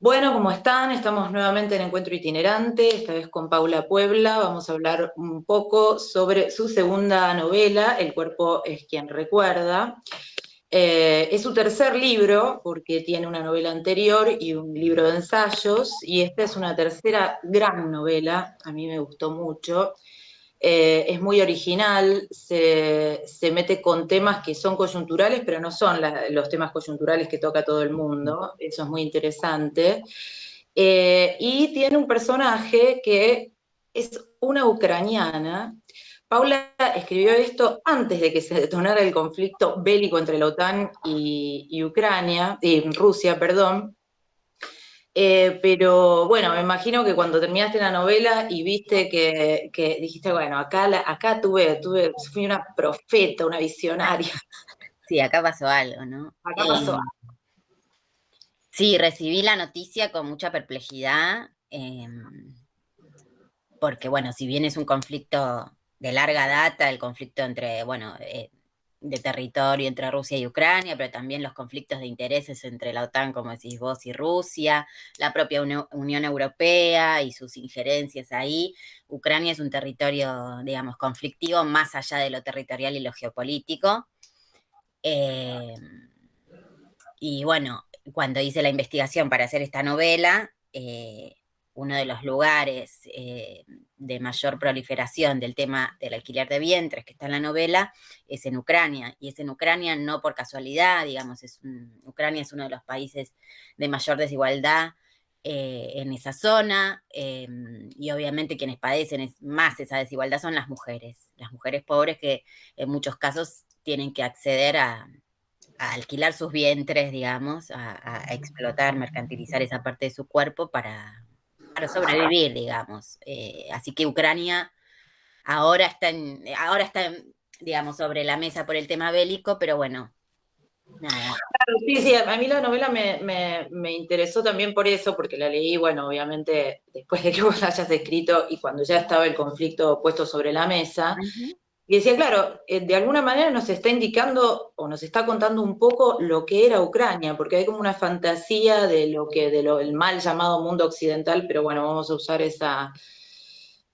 Bueno, ¿cómo están? Estamos nuevamente en Encuentro Itinerante, esta vez con Paula Puebla. Vamos a hablar un poco sobre su segunda novela, El cuerpo es quien recuerda. Es su tercer libro, porque tiene una novela anterior y un libro de ensayos, y esta es una tercera gran novela, a mí me gustó mucho. Es muy original, se mete con temas que son coyunturales, pero no son los temas coyunturales que toca todo el mundo, eso es muy interesante. Y tiene un personaje que es una ucraniana. Paula escribió esto antes de que se detonara el conflicto bélico entre la OTAN y Ucrania, y Rusia, perdón. Pero bueno, me imagino que cuando terminaste la novela y viste que dijiste, bueno, acá fui una profeta, una visionaria, Sí, acá pasó algo, ¿no? acá pasó. Sí, recibí la noticia con mucha perplejidad, porque bueno, si bien es un conflicto de larga data, el conflicto entre, bueno, de territorio entre Rusia y Ucrania, pero también los conflictos de intereses entre la OTAN, como decís vos, y Rusia, la propia Unión Europea y sus injerencias ahí. Ucrania es un territorio, digamos, conflictivo más allá de lo territorial y lo geopolítico. Eh, Y bueno, cuando hice la investigación para hacer esta novela, uno de los lugares de mayor proliferación del tema del alquiler de vientres que está en la novela es en Ucrania. Y es en Ucrania no por casualidad, digamos, Ucrania es uno de los países de mayor desigualdad en esa zona, y obviamente quienes padecen más esa desigualdad son las mujeres pobres que en muchos casos tienen que acceder a alquilar sus vientres, digamos, a explotar, mercantilizar esa parte de su cuerpo para sobrevivir, digamos. Así que Ucrania digamos, sobre la mesa por el tema bélico, pero bueno, nada. Claro, sí, sí, a mí la novela me interesó también por eso, porque la leí, bueno, obviamente después de que vos la hayas escrito y cuando ya estaba el conflicto puesto sobre la mesa. Ujú. Y decía, claro, de alguna manera nos está indicando o nos está contando un poco lo que era Ucrania, porque hay como una fantasía el mal llamado mundo occidental, pero bueno, vamos a usar esa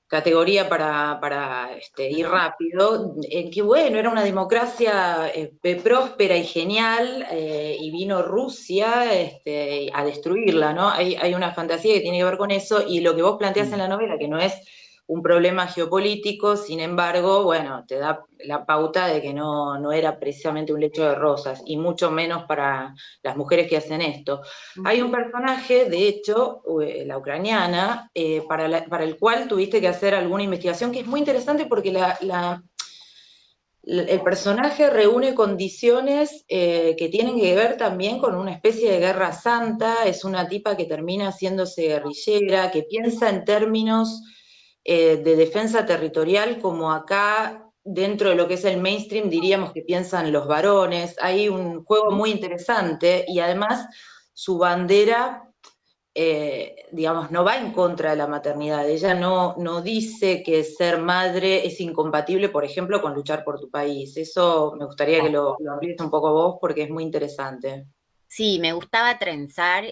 categoría para ir rápido, en que bueno, era una democracia próspera y genial, y vino Rusia a destruirla, ¿no? Hay una fantasía que tiene que ver con eso, y lo que vos planteás en Sí. la novela, que no es un problema geopolítico, sin embargo, bueno, te da la pauta de que no era precisamente un lecho de rosas, y mucho menos para las mujeres que hacen esto. Hay un Ujú. personaje, de hecho, la ucraniana, para el cual tuviste que hacer alguna investigación, que es muy interesante porque el personaje reúne condiciones que tienen que ver también con una especie de guerra santa. Es una tipa que termina haciéndose guerrillera, que piensa en términos de defensa territorial, como acá dentro de lo que es el mainstream diríamos que piensan los varones. Hay un juego muy interesante y además su bandera, digamos, no va en contra de la maternidad. Ella no dice que ser madre es incompatible, por ejemplo, con luchar por tu país. Eso me gustaría que lo amplíes un poco vos porque es muy interesante. Sí, me gustaba trenzar,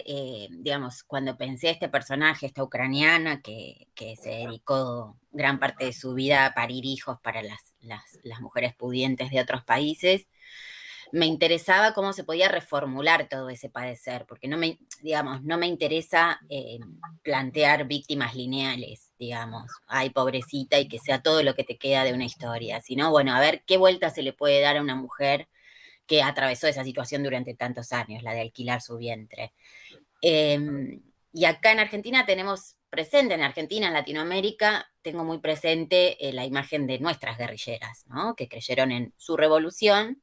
digamos, cuando pensé este personaje, esta ucraniana que se dedicó gran parte de su vida a parir hijos para las mujeres pudientes de otros países. Me interesaba cómo se podía reformular todo ese padecer, porque digamos, no me interesa plantear víctimas lineales, digamos, ay, pobrecita, y que sea todo lo que te queda de una historia, sino, bueno, a ver qué vuelta se le puede dar a una mujer que atravesó esa situación durante tantos años, la de alquilar su vientre. Y acá en Argentina tenemos presente, en Argentina, en Latinoamérica, tengo muy presente la imagen de nuestras guerrilleras, ¿no? Que creyeron en su revolución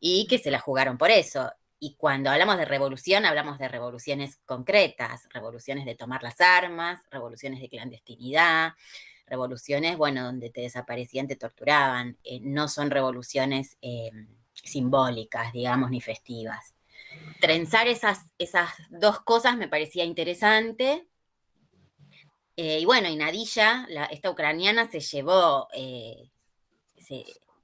y que se la jugaron por eso. Y cuando hablamos de revoluciones concretas, revoluciones de tomar las armas, revoluciones de clandestinidad, revoluciones, bueno, donde te desaparecían, te torturaban. No son revoluciones simbólicas, digamos, ni festivas. Trenzar esas dos cosas me parecía interesante. Y bueno, y Nadilla, esta ucraniana, se llevó,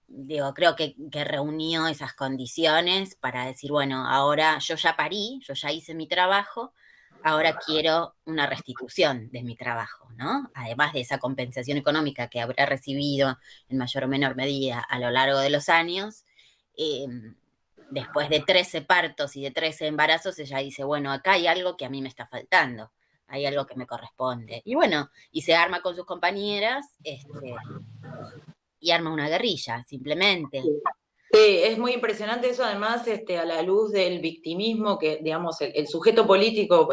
digo, creo que reunió esas condiciones para decir, bueno, ahora yo ya parí, yo ya hice mi trabajo, ahora quiero una restitución de mi trabajo, ¿no? Además de esa compensación económica que habrá recibido en mayor o menor medida a lo largo de los años, eh, después de 13 partos y de 13 embarazos, ella dice, bueno, acá hay algo que a mí me está faltando, hay algo que me corresponde. Y bueno, y se arma con sus compañeras, y arma una guerrilla, simplemente. Sí, es muy impresionante eso, además, a la luz del victimismo, que, digamos, el sujeto político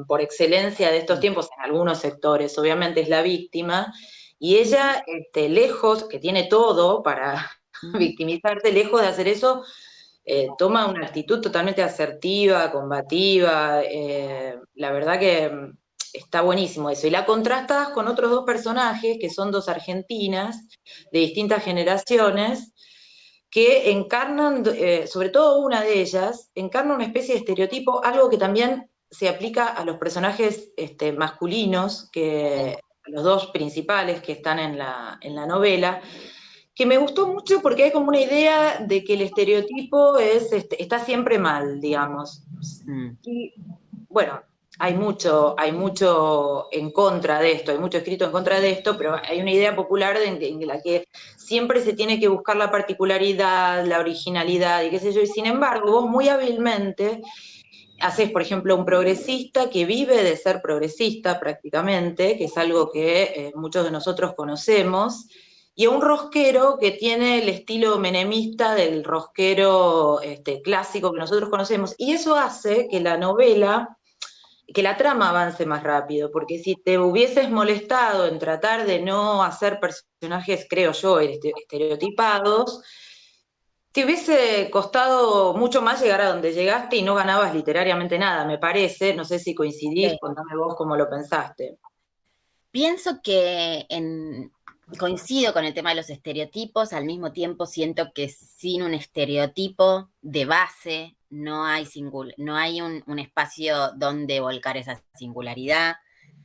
por excelencia de estos tiempos, en algunos sectores, obviamente es la víctima, y ella, lejos, que tiene todo para victimizarse, lejos de hacer eso, toma una actitud totalmente asertiva, combativa, la verdad que está buenísimo eso. Y la contrastas con otros dos personajes, que son dos argentinas de distintas generaciones, que encarnan, sobre todo una de ellas, encarna una especie de estereotipo, algo que también se aplica a los personajes masculinos, que los dos principales que están en la novela, que me gustó mucho porque hay como una idea de que el estereotipo está siempre mal, digamos. Y bueno, hay mucho en contra de esto, hay mucho escrito en contra de esto, pero hay una idea popular en la que siempre se tiene que buscar la particularidad, la originalidad y qué sé yo, y sin embargo, vos muy hábilmente haces, por ejemplo, un progresista que vive de ser progresista prácticamente, que es algo que muchos de nosotros conocemos, y a un rosquero que tiene el estilo menemista del rosquero clásico que nosotros conocemos, y eso hace que la novela, que la trama avance más rápido, porque si te hubieses molestado en tratar de no hacer personajes, creo yo, estereotipados, te hubiese costado mucho más llegar a donde llegaste y no ganabas literariamente nada, me parece. No sé si coincidís, contame vos cómo lo pensaste. Pienso que coincido con el tema de los estereotipos, al mismo tiempo siento que sin un estereotipo de base no hay un espacio donde volcar esa singularidad.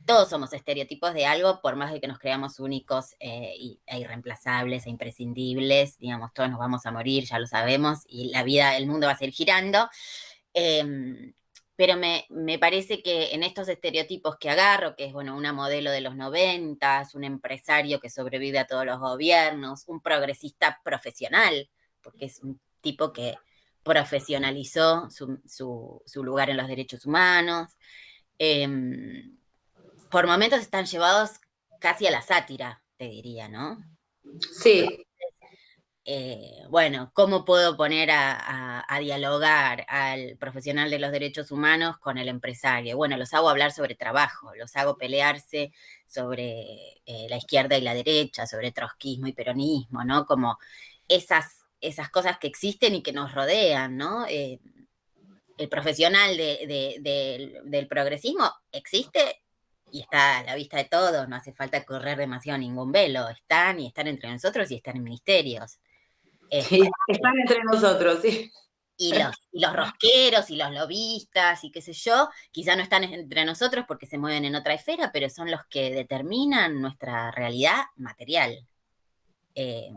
Todos somos estereotipos de algo, por más de que nos creamos únicos e irreemplazables e imprescindibles, digamos, todos nos vamos a morir, ya lo sabemos, y la vida, el mundo va a seguir girando. Eh, pero me parece que en estos estereotipos que agarro, que es, bueno, una modelo de los 90, un empresario que sobrevive a todos los gobiernos, un progresista profesional, porque es un tipo que profesionalizó su lugar en los derechos humanos, eh, por momentos están llevados casi a la sátira, te diría, ¿no? Sí, Bueno, ¿cómo puedo poner a dialogar al profesional de los derechos humanos con el empresario? Bueno, los hago hablar sobre trabajo, los hago pelearse sobre la izquierda y la derecha, sobre trotskismo y peronismo, ¿no? Como esas cosas que existen y que nos rodean, ¿no? El profesional del progresismo existe y está a la vista de todos, no hace falta correr demasiado ningún velo, están y están entre nosotros y están en ministerios. sí, Este, están entre nosotros, sí. y los rosqueros y los lobistas y qué sé yo, quizá no están entre nosotros porque se mueven en otra esfera, pero son los que determinan nuestra realidad material. Eh,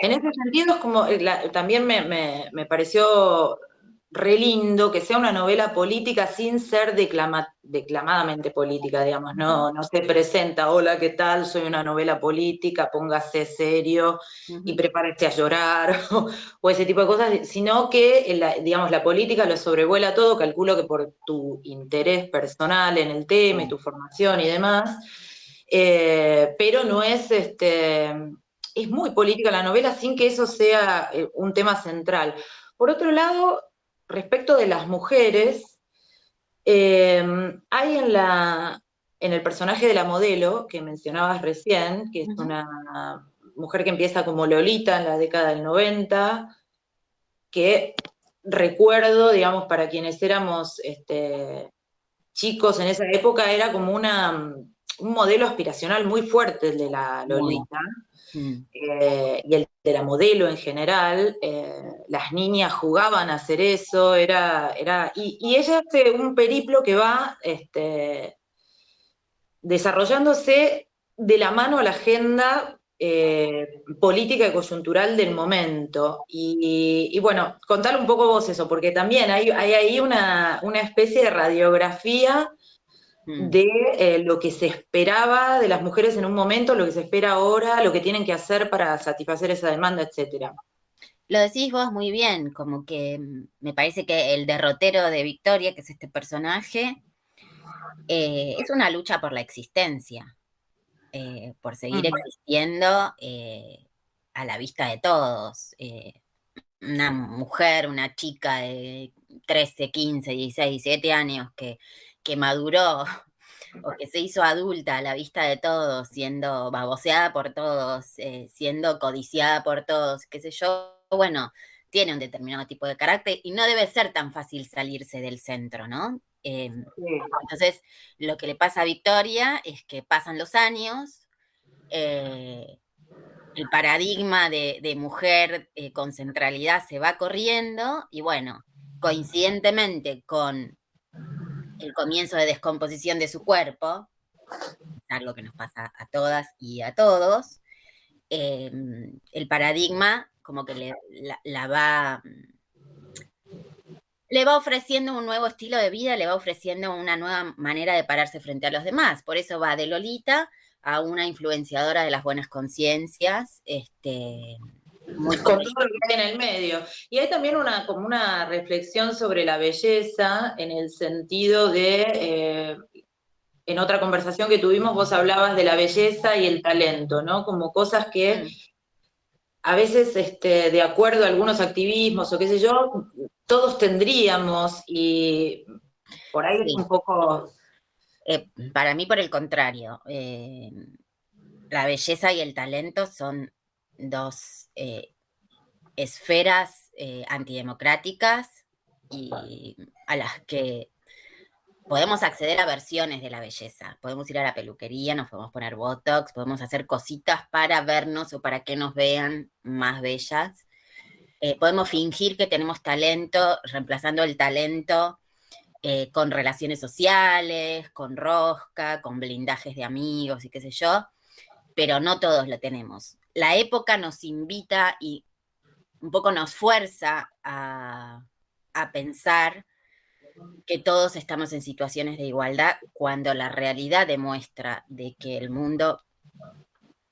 En ese sentido es como, también me pareció re lindo que sea una novela política sin ser declamadamente política, digamos, no se presenta, hola, ¿qué tal? Soy una novela política, póngase serio y prepárese a llorar, o ese tipo de cosas, sino que, digamos, la política lo sobrevuela todo, calculo que por tu interés personal en el tema y tu formación y demás, pero no es es muy política la novela sin que eso sea un tema central. Por otro lado, respecto de las mujeres, hay en el personaje de la modelo que mencionabas recién, que es una mujer que empieza como Lolita en la década del 90, que recuerdo, digamos, para quienes éramos chicos en esa época, era como un modelo aspiracional muy fuerte el de la muy. Lolita. Mm. Y el de la modelo en general, las niñas jugaban a hacer eso, y ella hace un periplo que va desarrollándose de la mano a la agenda, política y coyuntural del momento. Y bueno, contale un poco vos eso, porque también hay ahí una especie de radiografía de lo que se esperaba de las mujeres en un momento, lo que se espera ahora, lo que tienen que hacer para satisfacer esa demanda, etcétera. Lo decís vos muy bien, como que me parece que el derrotero de Victoria, que es este personaje, es una lucha por la existencia, por seguir existiendo a la vista de todos. Una mujer, una chica de 13, 15, 16, 17 años que maduró o que se hizo adulta a la vista de todos, siendo baboseada por todos, siendo codiciada por todos, qué sé yo, bueno, tiene un determinado tipo de carácter y no debe ser tan fácil salirse del centro, ¿no? Entonces, lo que le pasa a Victoria es que pasan los años, el paradigma de mujer con centralidad se va corriendo y bueno, coincidentemente con el comienzo de descomposición de su cuerpo, algo que nos pasa a todas y a todos, el paradigma como que le va ofreciendo un nuevo estilo de vida, le va ofreciendo una nueva manera de pararse frente a los demás. Por eso va de Lolita a una influenciadora de las buenas conciencias, muy Con todo lo que hay en el medio. Y hay también como una reflexión sobre la belleza en el sentido de, en otra conversación que tuvimos, vos hablabas de la belleza y el talento, ¿no? Como cosas que a veces, de acuerdo a algunos activismos o qué sé yo, todos tendríamos y por ahí es sí. un poco... Para mí, por el contrario, la belleza y el talento son dos esferas antidemocráticas y a las que podemos acceder a versiones de la belleza. Podemos ir a la peluquería, nos podemos poner botox, podemos hacer cositas para vernos o para que nos vean más bellas. Podemos fingir que tenemos talento, reemplazando el talento con relaciones sociales, con rosca, con blindajes de amigos y qué sé yo, pero no todos lo tenemos. La época nos invita y un poco nos fuerza a pensar que todos estamos en situaciones de igualdad cuando la realidad demuestra de que el mundo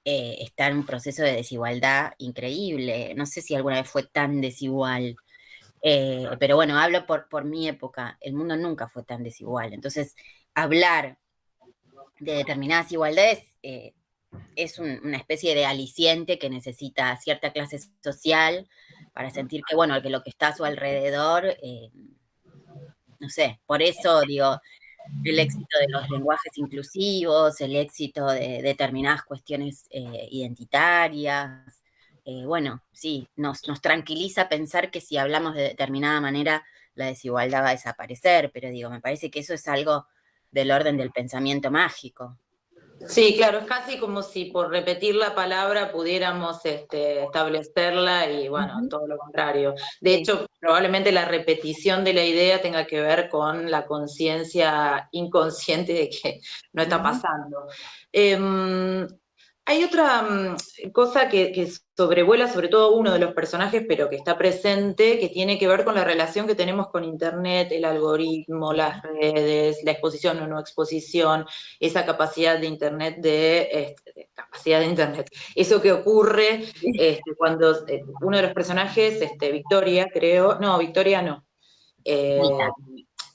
está en un proceso de desigualdad increíble. No sé si alguna vez fue tan desigual, pero bueno, hablo por mi época. El mundo nunca fue tan desigual. Entonces, hablar de determinadas igualdades es una especie de aliciente que necesita cierta clase social para sentir que, bueno, que lo que está a su alrededor, no sé, por eso digo, el éxito de los lenguajes inclusivos, el éxito de determinadas cuestiones identitarias. Bueno, sí, nos tranquiliza pensar que si hablamos de determinada manera, la desigualdad va a desaparecer, pero digo, me parece que eso es algo del orden del pensamiento mágico. Sí, claro, es casi como si por repetir la palabra pudiéramos establecerla y bueno, todo lo contrario. De Sí. hecho, probablemente la repetición de la idea tenga que ver con la conciencia inconsciente de que no está pasando. Hay otra cosa que sobrevuela sobre todo uno de los personajes, pero que está presente, que tiene que ver con la relación que tenemos con Internet, el algoritmo, las redes, la exposición o no exposición, esa capacidad de Internet capacidad de Internet. Eso que ocurre cuando uno de los personajes, Victoria, creo, no, Victoria no. Rita.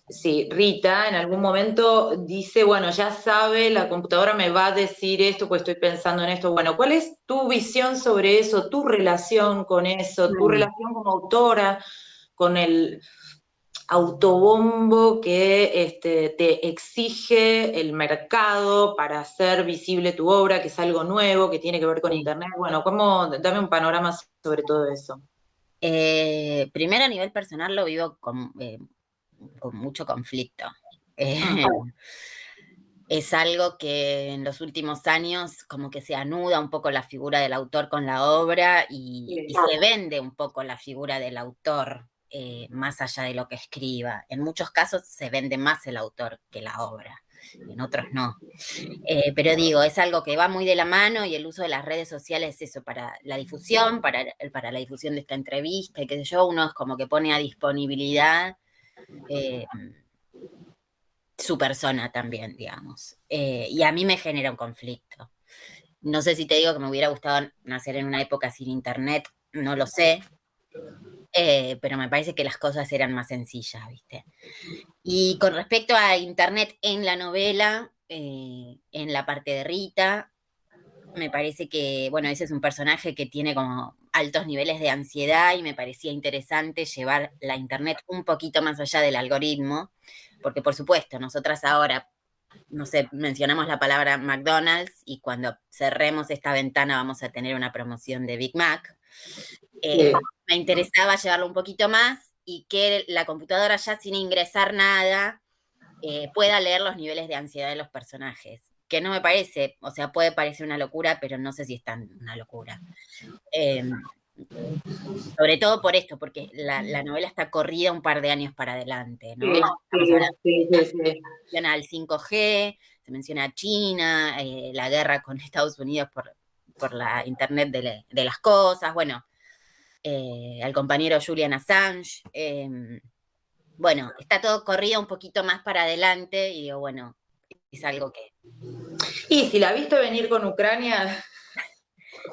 Sí, Rita en algún momento dice, bueno, ya sabe, la computadora me va a decir esto, pues estoy pensando en esto. Bueno, ¿cuál es tu visión sobre eso, tu relación con eso, tu relación como autora con el autobombo que te exige el mercado para hacer visible tu obra, que es algo nuevo, que tiene que ver con Sí. Internet? Bueno, dame un panorama sobre todo eso. Primero a nivel personal lo vivo con mucho conflicto. Mm. Es algo que en los últimos años como que se anuda un poco la figura del autor con la obra y se vende un poco la figura del autor más allá de lo que escriba. En muchos casos se vende más el autor que la obra, en otros no. Pero digo, es algo que va muy de la mano y el uso de las redes sociales es eso, para la difusión, para la difusión de esta entrevista y qué sé yo, uno es como que pone a disponibilidad su persona también, digamos. Y a mí me genera un conflicto. No sé si te digo que me hubiera gustado nacer en una época sin internet, no lo sé, pero me parece que las cosas eran más sencillas, ¿viste? Y con respecto a internet en la novela, en la parte de Rita, me parece que, bueno, ese es un personaje que tiene como altos niveles de ansiedad y me parecía interesante llevar la internet un poquito más allá del algoritmo, porque por supuesto, nosotras ahora, no sé, mencionamos la palabra McDonald's y cuando cerremos esta ventana vamos a tener una promoción de Big Mac. Sí. Me interesaba llevarlo un poquito más y que la computadora ya sin ingresar nada pueda leer los niveles de ansiedad de los personajes, que no me parece, o sea, puede parecer una locura, pero no sé si es tan una locura. Eh, Sobre todo por esto, porque la novela está corrida un par de años para adelante, ¿no? Sí, Estamos sí, hablando sí, sí, sí. menciona al 5G, se menciona a China, la guerra con Estados Unidos por la Internet de las cosas, bueno, al compañero Julian Assange. Bueno, está todo corrido un poquito más para adelante y digo, bueno, es algo que... Y si la viste venir con Ucrania,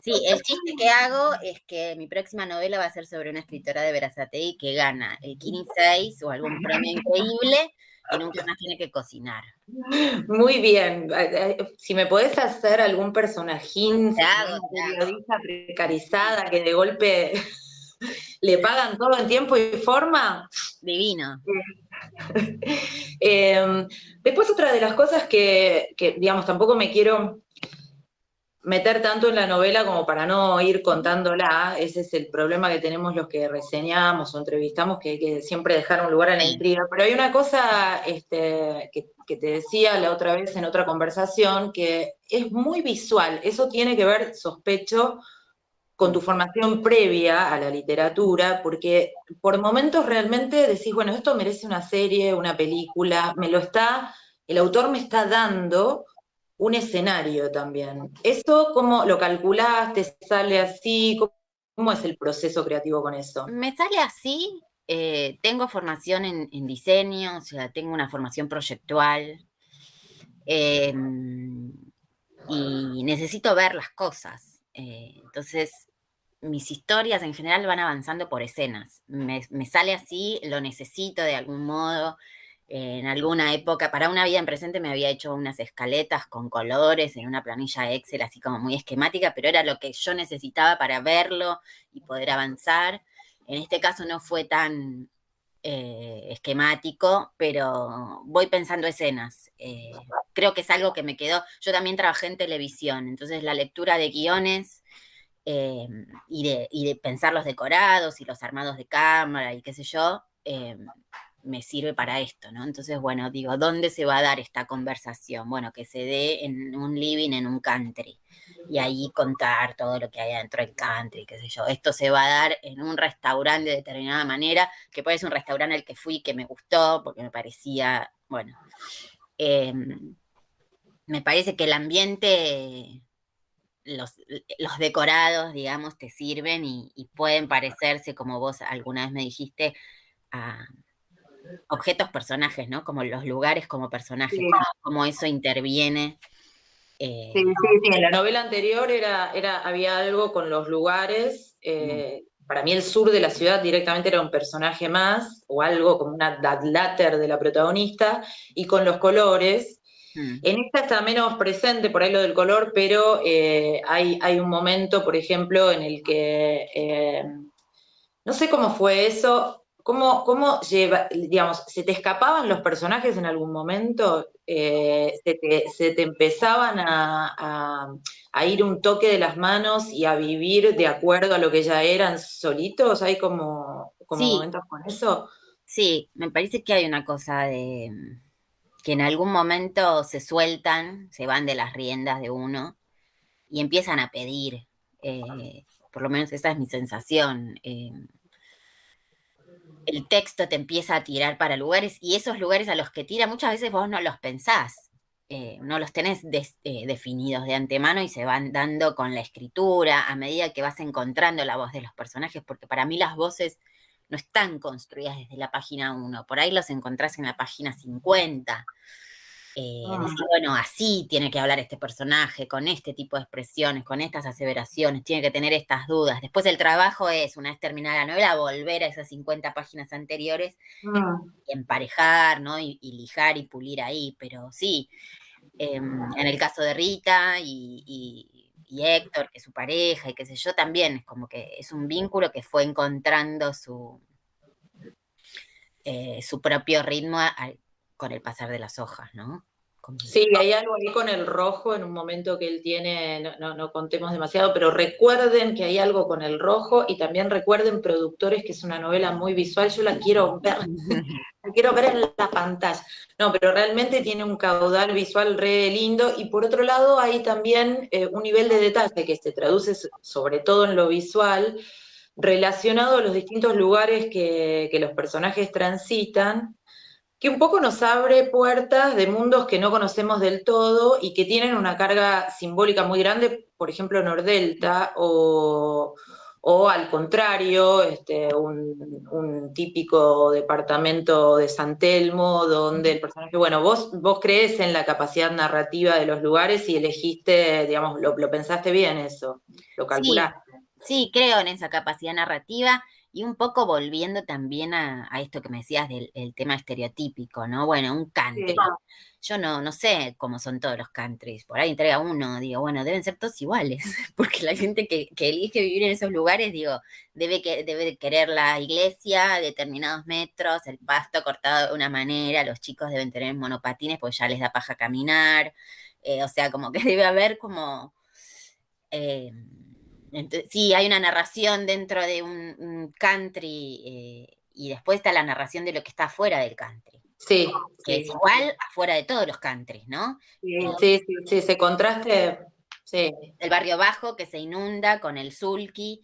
Sí, el chiste que hago es que mi próxima novela va a ser sobre una escritora de Berazategui que gana el Kini 6 o algún premio increíble y nunca más tiene que cocinar. muy bien. Si me podés hacer algún personajín, Te una hago, te hago. periodista precarizada que de golpe le pagan todo en tiempo y forma. Divino. Eh, Después otra de las cosas que, digamos, tampoco me quiero meter tanto en la novela como para no ir contándola, ese es el problema que tenemos los que reseñamos o entrevistamos, que hay que siempre dejar un lugar a la Sí. intriga. Pero hay una cosa que te decía la otra vez en otra conversación, que es muy visual, eso tiene que ver, sospecho, con tu formación previa a la literatura, porque por momentos realmente decís, bueno, esto merece una serie, una película, el autor me está dando un escenario también. ¿Eso cómo lo calculás? ¿Te sale así? ¿Cómo es el proceso creativo con eso? Me sale así, tengo formación en diseño, o sea, tengo una formación proyectual, eh, y necesito ver las cosas. Entonces, mis historias en general van avanzando por escenas. Me sale así, lo necesito de algún modo. En alguna época, para una vida en presente, me había hecho unas escaletas con colores en una planilla Excel, así como muy esquemática, pero era lo que yo necesitaba para verlo y poder avanzar. En este caso no fue tan esquemático, pero voy pensando escenas. Creo que es algo que me quedó. Yo también trabajé en televisión, entonces la lectura de guiones y de pensar los decorados y los armados de cámara y qué sé yo, me sirve para esto, ¿no? Entonces, bueno, digo, ¿dónde se va a dar esta conversación? Bueno, que se dé en un living, en un country, y ahí contar todo lo que hay dentro del country, qué sé yo. Esto se va a dar en un restaurante de determinada manera, que puede ser un restaurante al que fui que me gustó, porque me parecía, bueno, eh, me parece que el ambiente los decorados, digamos, te sirven y pueden parecerse, como vos alguna vez me dijiste, a objetos personajes, ¿no? Como los lugares como personajes, Sí. como eso interviene. Sí, eh, sí, sí. En la novela anterior había algo con los lugares. Para mí el sur de la ciudad directamente era un personaje más, o algo como una latter de la protagonista, y con los colores. mm, En esta está menos presente por ahí lo del color, pero hay un momento, por ejemplo, en el que no sé cómo fue eso, cómo lleva, digamos, ¿se te escapaban los personajes en algún momento? ¿Se te empezaban a ir un toque de las manos y a vivir de acuerdo a lo que ya eran solitos? ¿Hay como sí, momentos con eso? sí, me parece que hay una cosa de que en algún momento se sueltan, se van de las riendas de uno y empiezan a pedir. Por lo menos esa es mi sensación. el texto te empieza a tirar para lugares y esos lugares a los que tira muchas veces vos no los pensás, no los tenés definidos de antemano y se van dando con la escritura a medida que vas encontrando la voz de los personajes, porque para mí las voces no están construidas desde la página 1, por ahí los encontrás en la página 50. Decir, bueno, así tiene que hablar este personaje, con este tipo de expresiones, con estas aseveraciones, tiene que tener estas dudas. Después el trabajo es, una vez terminada la novela, volver a esas 50 páginas anteriores y emparejar, ¿no? Y lijar y pulir ahí, pero sí, en el caso de Rita y Héctor, que es su pareja y qué sé yo, también es como que es un vínculo que fue encontrando su propio ritmo con el pasar de las hojas, ¿no? Sí, hay algo ahí con el rojo en un momento que él tiene, no contemos demasiado, pero recuerden que hay algo con el rojo y también recuerden Productores, que es una novela muy visual, yo la quiero ver, la quiero ver en la pantalla. No, pero realmente tiene un caudal visual re lindo y por otro lado hay también un nivel de detalle que se traduce sobre todo en lo visual, relacionado a los distintos lugares que los personajes transitan, que un poco nos abre puertas de mundos que no conocemos del todo y que tienen una carga simbólica muy grande, por ejemplo, Nordelta, o al contrario, un típico departamento de San Telmo, donde el personaje, bueno, vos crees en la capacidad narrativa de los lugares y elegiste, digamos, lo pensaste bien eso, lo Sí, calculaste. sí, creo en esa capacidad narrativa y un poco volviendo también a esto que me decías del el tema estereotípico, ¿no? Bueno, un Sí. country. Yo no sé cómo son todos los countries. Por ahí entrega uno, digo, bueno, deben ser todos iguales, porque la gente que elige vivir en esos lugares, digo, debe querer la iglesia a determinados metros, el pasto cortado de una manera, los chicos deben tener monopatines porque ya les da paja caminar, o sea, como que debe haber como... eh, sí, hay una narración dentro de un country y después está la narración de lo que está afuera del country, Sí, que sí, es igual afuera de todos los countries, ¿no? sí, El, sí, sí, sí, ese contraste, sí. el barrio bajo que se inunda con el sulky,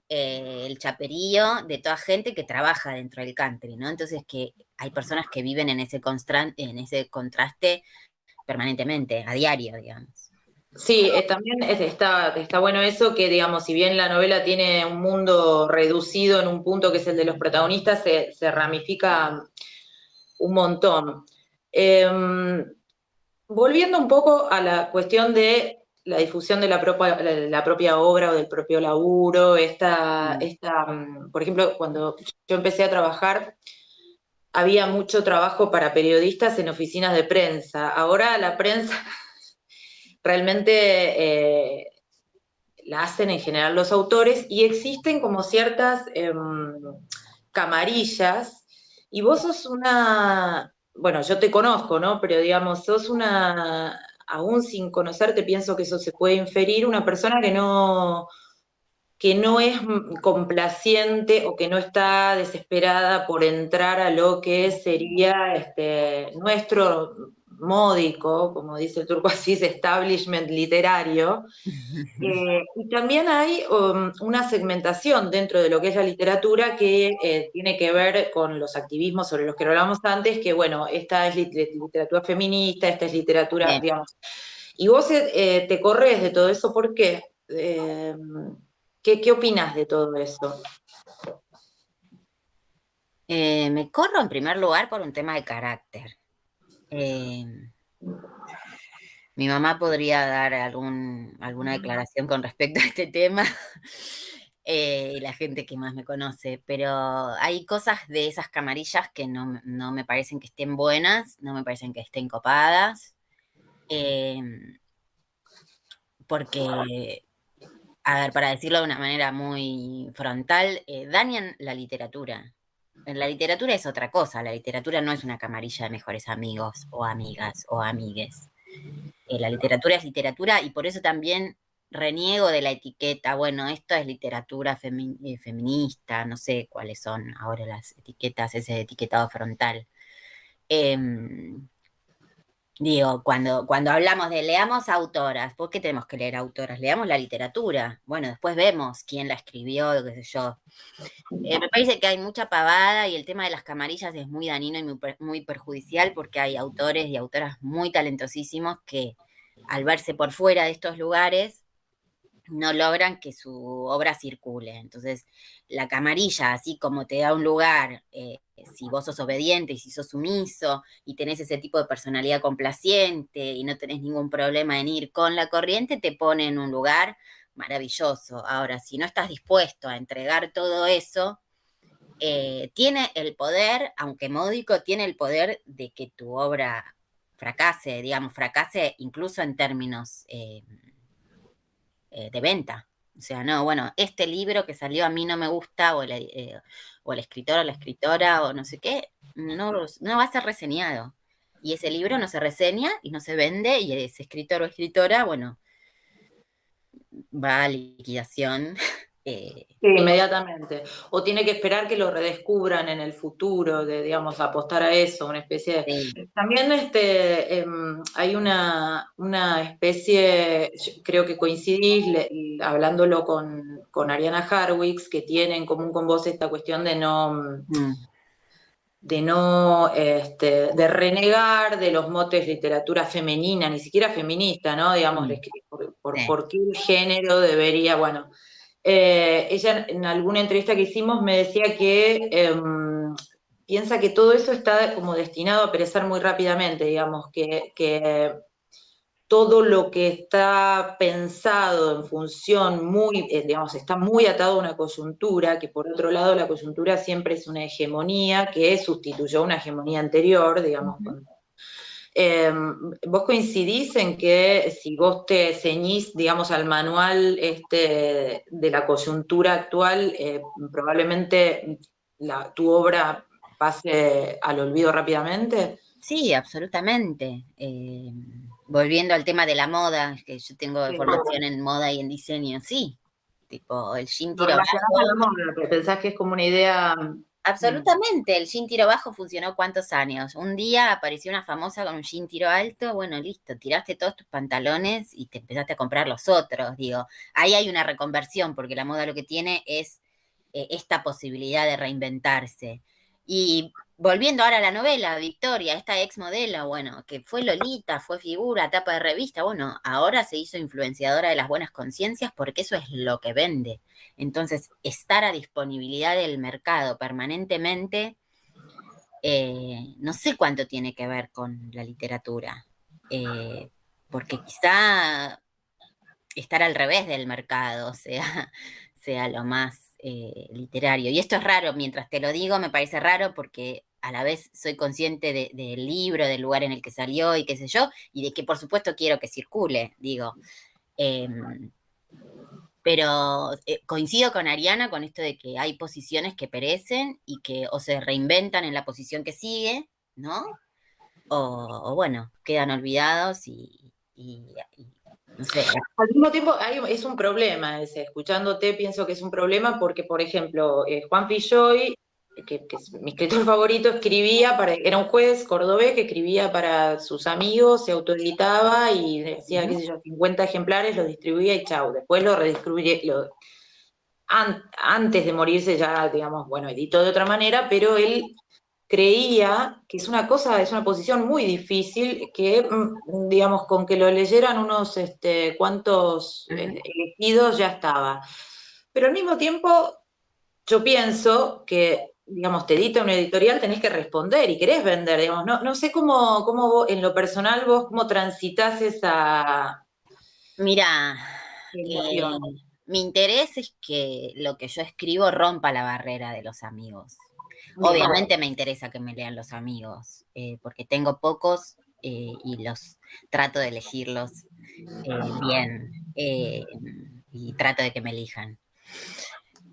el chaperío de toda gente que trabaja dentro del country, ¿no? Entonces que hay personas que viven en ese contraste permanentemente, a diario, digamos. Sí, también está bueno eso que, digamos, si bien la novela tiene un mundo reducido en un punto que es el de los protagonistas, se ramifica un montón. Volviendo un poco a la cuestión de la difusión de la propia obra o del propio laburo, por ejemplo, cuando yo empecé a trabajar, había mucho trabajo para periodistas en oficinas de prensa. Ahora la prensa realmente la hacen en general los autores y existen como ciertas camarillas y vos sos bueno, yo te conozco, ¿no? Pero digamos, sos aún sin conocerte, pienso que eso se puede inferir, una persona que no es complaciente o que no está desesperada por entrar a lo que sería nuestro módico, como dice el turco Asís, establishment literario. Y también hay una segmentación dentro de lo que es la literatura que tiene que ver con los activismos sobre los que hablamos antes, que bueno, esta es literatura feminista, esta es literatura, Bien. digamos. Y vos te corres de todo eso, ¿por qué? ¿Qué opinás de todo eso? Me corro en primer lugar por un tema de carácter. Eh, Mi mamá podría dar alguna declaración con respecto a este tema, y la gente que más me conoce, pero hay cosas de esas camarillas que no me parecen que estén buenas, no me parecen que estén copadas, eh, porque, a ver, para decirlo de una manera muy frontal, dañan la literatura. La literatura es otra cosa, la literatura no es una camarilla de mejores amigos o amigas o amigues. La literatura es literatura y por eso también reniego de la etiqueta, bueno, esto es literatura feminista, no sé cuáles son ahora las etiquetas, ese etiquetado frontal. Eh, Digo, cuando hablamos de leamos autoras, ¿por qué tenemos que leer autoras? Leamos la literatura. Bueno, después vemos quién la escribió, qué sé yo. Me parece que hay mucha pavada y el tema de las camarillas es muy dañino y muy perjudicial porque hay autores y autoras muy talentosísimos que al verse por fuera de estos lugares no logran que su obra circule. Entonces, la camarilla, así como te da un lugar, si vos sos obediente y si sos sumiso y tenés ese tipo de personalidad complaciente y no tenés ningún problema en ir con la corriente, te pone en un lugar maravilloso. Ahora, si no estás dispuesto a entregar todo eso, tiene el poder, aunque módico, tiene el poder de que tu obra fracase, digamos, fracase incluso en términos de venta. O sea, no, bueno, este libro que salió a mí no me gusta, o el escritor o la escritora, o no sé qué, no va a ser reseñado. Y ese libro no se reseña y no se vende, y ese escritor o escritora, bueno, va a liquidación. Sí, inmediatamente. O tiene que esperar que lo redescubran en el futuro, de, digamos, apostar a eso, una especie de... Sí. También hay una especie, yo creo que coincidís hablándolo con Ariana Harwicz, que tiene en común con vos esta cuestión Mm, de renegar de los motes literatura femenina, ni siquiera feminista, ¿no? Digamos, mm, sí. por qué el género debería, bueno. Ella en alguna entrevista que hicimos me decía que piensa que todo eso está como destinado a perecer muy rápidamente, digamos, que todo lo que está pensado en función muy, digamos, está muy atado a una coyuntura, que por otro lado la coyuntura siempre es una hegemonía que sustituyó una hegemonía anterior, digamos, Ujú. ¿vos coincidís en que si vos te ceñís, digamos, al manual de la coyuntura actual, probablemente tu obra pase al olvido rápidamente? Sí, absolutamente. Volviendo al tema de la moda, que yo tengo Sí. formación en moda y en diseño, sí. Tipo, el jean Lo tiro relacionás a la bajo. moda, pero pensás que es como una idea. Absolutamente, el jean tiro bajo funcionó cuántos años. Un día apareció una famosa con un jean tiro alto, bueno, listo, tiraste todos tus pantalones y te empezaste a comprar los otros. Digo, ahí hay una reconversión, porque la moda lo que tiene es esta posibilidad de reinventarse. Y volviendo ahora a la novela, Victoria, esta ex modelo, bueno, que fue Lolita, fue figura, tapa de revista, bueno, ahora se hizo influenciadora de las buenas conciencias porque eso es lo que vende. Entonces, estar a disponibilidad del mercado permanentemente, no sé cuánto tiene que ver con la literatura, eh, porque quizá estar al revés del mercado sea lo más literario. Y esto es raro, mientras te lo digo, me parece raro porque a la vez soy consciente del libro, del lugar en el que salió y qué sé yo, y de que por supuesto quiero que circule, digo. Em, pero coincido con Ariana con esto de que hay posiciones que perecen y que o se reinventan en la posición que sigue, ¿no? O bueno, quedan olvidados y no sé. Al mismo tiempo, es un problema ese. Escuchándote, pienso que es un problema porque, por ejemplo, Juan Filloy, que es mi escritor favorito, era un juez cordobés que escribía para sus amigos, se autoeditaba y decía, qué sé yo, 50 ejemplares, los distribuía y chau. Después lo redistribuye, antes de morirse ya, digamos, bueno, editó de otra manera, pero él creía que es una posición muy difícil, que, digamos, con que lo leyeran unos cuantos Ujú. elegidos ya estaba. Pero al mismo tiempo, yo pienso que, digamos, te edita una editorial, tenés que responder y querés vender, digamos, no sé cómo vos, en lo personal, vos cómo transitas esa Mira, relación. mi interés es que lo que yo escribo rompa la barrera de los amigos. Bien. Obviamente me interesa que me lean los amigos, porque tengo pocos y los trato de elegirlos bien y trato de que me elijan.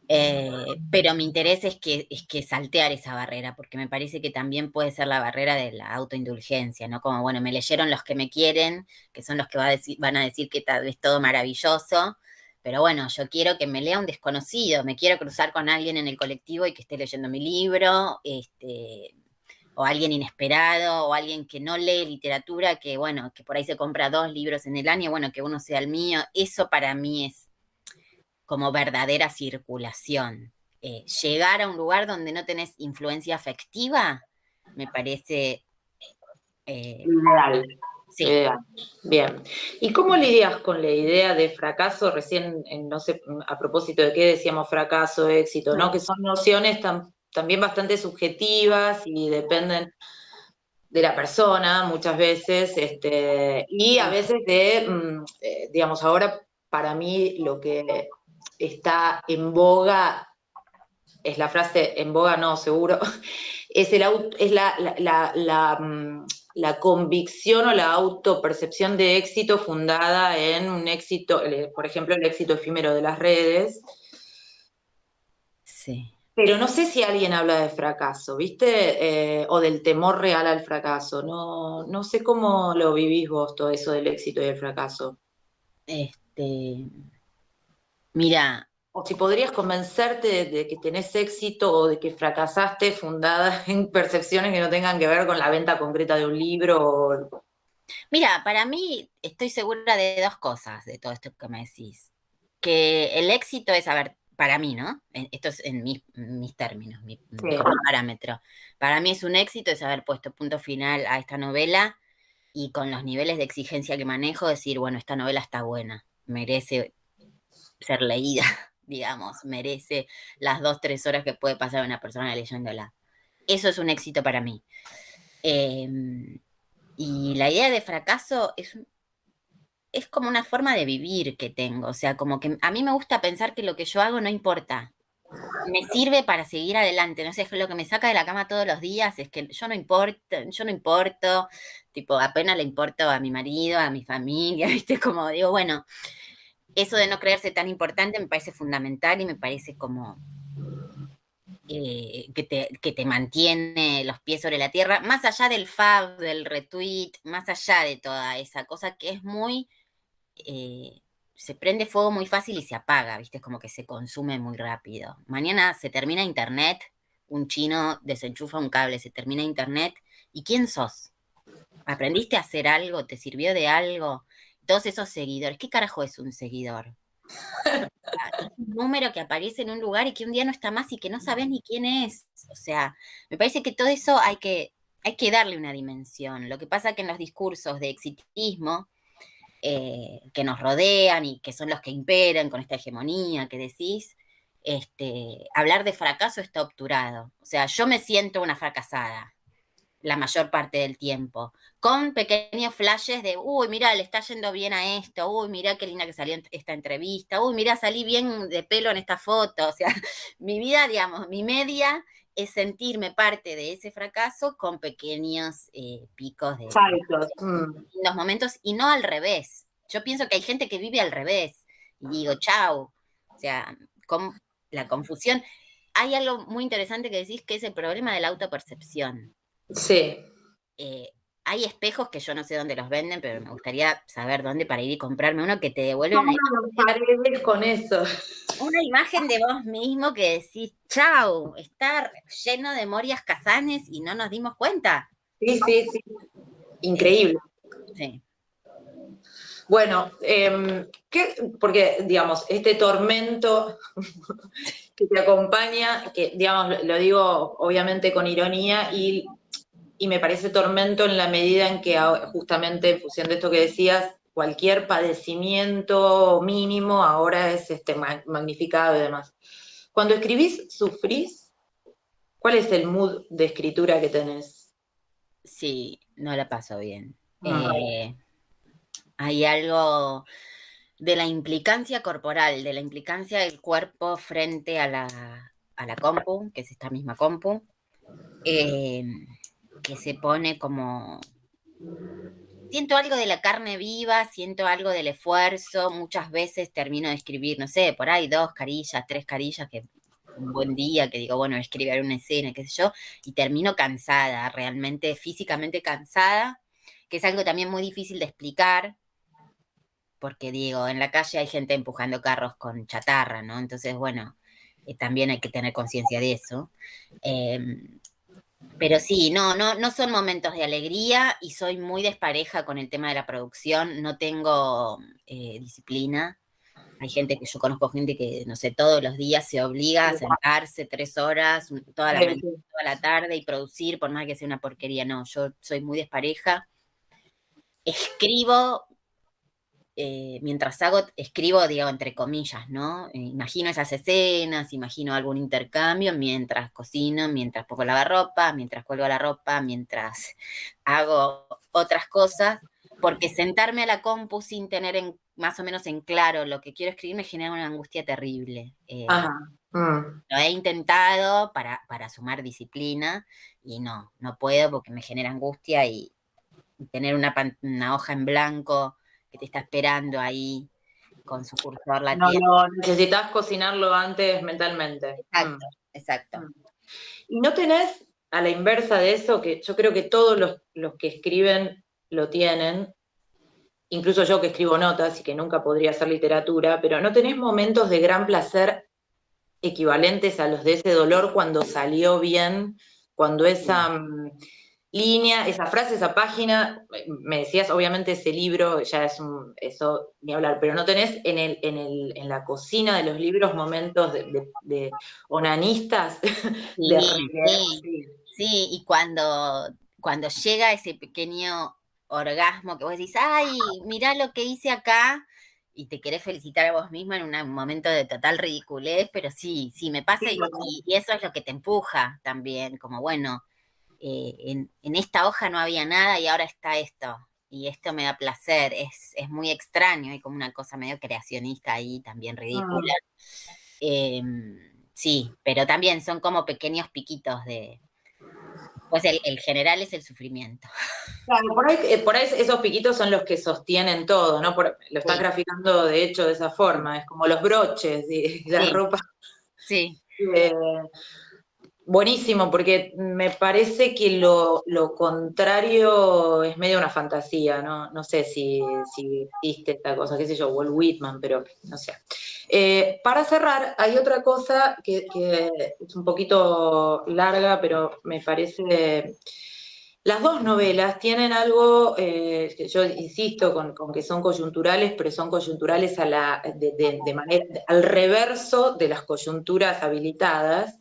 Pero mi interés es que saltear esa barrera, porque me parece que también puede ser la barrera de la autoindulgencia, ¿no? Como, bueno, me leyeron los que me quieren, que son los que van a decir que tal vez todo maravilloso, pero bueno, yo quiero que me lea un desconocido, me quiero cruzar con alguien en el colectivo y que esté leyendo mi libro, o alguien inesperado, o alguien que no lee literatura, que bueno, que por ahí se compra 2 libros en el año, bueno, que uno sea el mío, eso para mí es como verdadera circulación. Llegar a un lugar donde no tenés influencia afectiva, me parece, Ideal. sí. Ideal. Bien. ¿Y cómo lidias con la idea de fracaso? Recién, no sé, a propósito de qué decíamos fracaso, éxito, ¿no? Que son nociones también bastante subjetivas y dependen de la persona muchas veces, y a veces digamos, ahora para mí lo que está en boga es la frase, en boga no, seguro, es la convicción o la autopercepción de éxito fundada en un éxito, por ejemplo, el éxito efímero de las redes. Sí. Pero no sé si alguien habla de fracaso, ¿viste? O del temor real al fracaso. No, no sé cómo lo vivís vos, todo eso del éxito y el fracaso. Este, mira, O si podrías convencerte de que tenés éxito o de que fracasaste fundada en percepciones que no tengan que ver con la venta concreta de un libro. mira, para mí estoy segura de 2 cosas de todo esto que me decís. Que el éxito es, a ver, para mí, ¿no? Esto es en mis términos, Sí, como parámetro. Para mí es un éxito es haber puesto punto final a esta novela y con los niveles de exigencia que manejo, decir, bueno, esta novela está buena, merece ser leída, digamos, merece las 2, 3 horas que puede pasar una persona leyéndola. Eso es un éxito para mí. Eh, y la idea de fracaso es como una forma de vivir que tengo, o sea, como que a mí me gusta pensar que lo que yo hago no importa, me sirve para seguir adelante, no sé, es lo que me saca de la cama todos los días, es que yo no importo, tipo, apenas le importo a mi marido, a mi familia, ¿viste? Como digo, bueno, eso de no creerse tan importante me parece fundamental y me parece como que te mantiene los pies sobre la tierra, más allá del fab, del retweet, más allá de toda esa cosa que es muy se prende fuego muy fácil y se apaga, ¿viste? Es como que se consume muy rápido. Mañana se termina internet, un chino desenchufa un cable, se termina internet, ¿y quién sos? ¿Aprendiste a hacer algo? ¿Te sirvió de algo? Todos esos seguidores, ¿qué carajo es un seguidor? Es un número que aparece en un lugar y que un día no está más y que no sabes ni quién es. O sea, me parece que todo eso hay que darle una dimensión. Lo que pasa que en los discursos de exitismo, que nos rodean y que son los que imperan con esta hegemonía que decís, hablar de fracaso está obturado. O sea, yo me siento una fracasada la mayor parte del tiempo, con pequeños flashes de, uy, mira, le está yendo bien a esto, uy, mira qué linda que salió esta entrevista, uy, mira, salí bien de pelo en esta foto. O sea, mi vida, digamos, mi media es sentirme parte de ese fracaso con pequeños picos de saltos. Mm. los momentos y no al revés. Yo pienso que hay gente que vive al revés y digo, chau. O sea, con la confusión. Hay algo muy interesante que decís que es el problema de la autopercepción. Sí. Eh, Hay espejos que yo no sé dónde los venden, pero me gustaría saber dónde para ir y comprarme uno que te devuelve No paredes con eso. una imagen de vos mismo que decís, chau, está lleno de Morias Casanes y no nos dimos cuenta. Sí, sí, sí. Eh, Increíble. sí, Bueno, porque, digamos, este tormento que te acompaña, que, digamos, lo digo obviamente con ironía, y me parece tormento en la medida en que justamente en función de esto que decías, cualquier padecimiento mínimo ahora es magnificado y demás. Cuando escribís, ¿sufrís? ¿Cuál es el mood de escritura que tenés? sí, no la paso bien. Mm. Hay algo de la implicancia corporal, de la implicancia del cuerpo frente a la compu, que es esta misma compu, eh, que se pone como... Siento algo de la carne viva, siento algo del esfuerzo, muchas veces termino de escribir, no sé, por ahí 2 carillas, 3 carillas, que un buen día que digo, bueno, escribir una escena, qué sé yo, y termino cansada, realmente físicamente cansada, que es algo también muy difícil de explicar, porque digo, en la calle hay gente empujando carros con chatarra, ¿no? Entonces, bueno, también hay que tener conciencia de eso. Eh, Pero sí, no son momentos de alegría y soy muy despareja con el tema de la producción, no tengo disciplina. Hay gente que yo conozco gente que, no sé, todos los días se obliga a sentarse 3 horas, toda la mañana, toda la tarde y producir, por más que sea una porquería. No, yo soy muy despareja. Escribo, mientras hago, escribo, digo, entre comillas, ¿no? Imagino esas escenas, imagino algún intercambio mientras cocino, mientras pongo lavarropa, mientras cuelgo la ropa, mientras hago otras cosas, porque sentarme a la compu sin tener más o menos en claro lo que quiero escribir me genera una angustia terrible. Ajá. Mm. Lo he intentado para sumar disciplina y no puedo porque me genera angustia y tener una hoja en blanco que te está esperando ahí con su cursor la No tierra. lo necesitas cocinarlo antes mentalmente. Exacto, exacto. Mm. ¿Y no tenés, a la inversa de eso, que yo creo que todos los que escriben lo tienen, incluso yo que escribo notas y que nunca podría hacer literatura, pero no tenés momentos de gran placer equivalentes a los de ese dolor cuando salió bien, cuando esa línea, esa frase, esa página, me decías, obviamente ese libro ya es eso ni hablar, pero no tenés en la cocina de los libros momentos de onanistas, de Sí, releer, sí, sí. sí, y cuando llega ese pequeño orgasmo que vos decís, ay, mirá lo que hice acá, y te querés felicitar a vos misma en un momento de total ridiculez, pero sí, sí, me pasa y eso es lo que te empuja también, como bueno, en esta hoja no había nada y ahora está esto, y esto me da placer, es muy extraño, hay como una cosa medio creacionista ahí, también ridícula. Eh, sí, pero también son como pequeños piquitos de... Pues el general es el sufrimiento. Claro, por ahí esos piquitos son los que sostienen todo, ¿no? Lo estás Sí, graficando de hecho de esa forma, es como los broches y la sí, ropa. sí. eh, Buenísimo, porque me parece que lo contrario es medio una fantasía, ¿no? No sé si existe esta cosa, qué sé yo, Walt Whitman, pero no sé. Para cerrar, hay otra cosa que es un poquito larga, pero me parece... Las dos novelas tienen algo, que yo insisto con que son coyunturales, pero son coyunturales de manera, al reverso de las coyunturas habilitadas.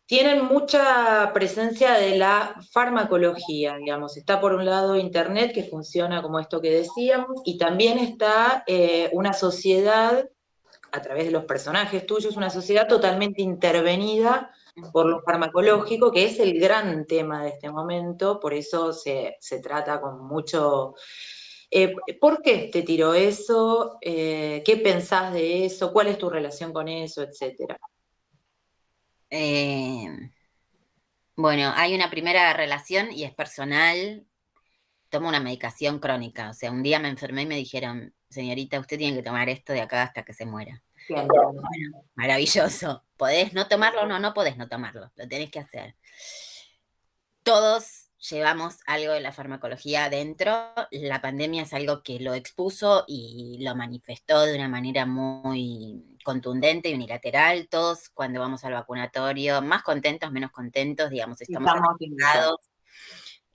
Tienen mucha presencia de la farmacología, digamos. Está por un lado Internet, que funciona como esto que decíamos, y también está una sociedad, a través de los personajes tuyos, una sociedad totalmente intervenida por lo farmacológico, que es el gran tema de este momento, por eso se trata con mucho... ¿Por qué te tiró eso? ¿Qué pensás de eso? ¿Cuál es tu relación con eso? Etcétera. Eh, bueno, hay una primera relación y es personal. Tomo una medicación crónica. O sea, un día me enfermé y me dijeron, señorita, usted tiene que tomar esto de acá hasta que se muera. Bien. Maravilloso. ¿Podés no tomarlo? No, no podés no tomarlo. Lo tenés que hacer. Todos llevamos algo de la farmacología adentro. La pandemia es algo que lo expuso y lo manifestó de una manera muy contundente y unilateral. Todos cuando vamos al vacunatorio, más contentos, menos contentos, digamos, estamos Estamos invitados.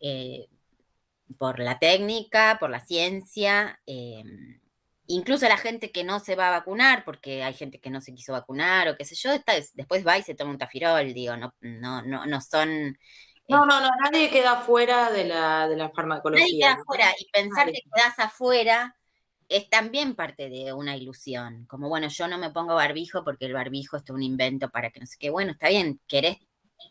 afectados por la técnica, por la ciencia. Incluso la gente que no se va a vacunar, porque hay gente que no se quiso vacunar o qué sé yo, después va y se toma un tafirol, digo, no son... No, no, no, nadie queda fuera de la Nadie farmacología. queda afuera y pensar Nadie. que quedas afuera es también parte de una ilusión. Como, bueno, yo no me pongo barbijo porque el barbijo es todo un invento para que no sé qué. Bueno, está bien,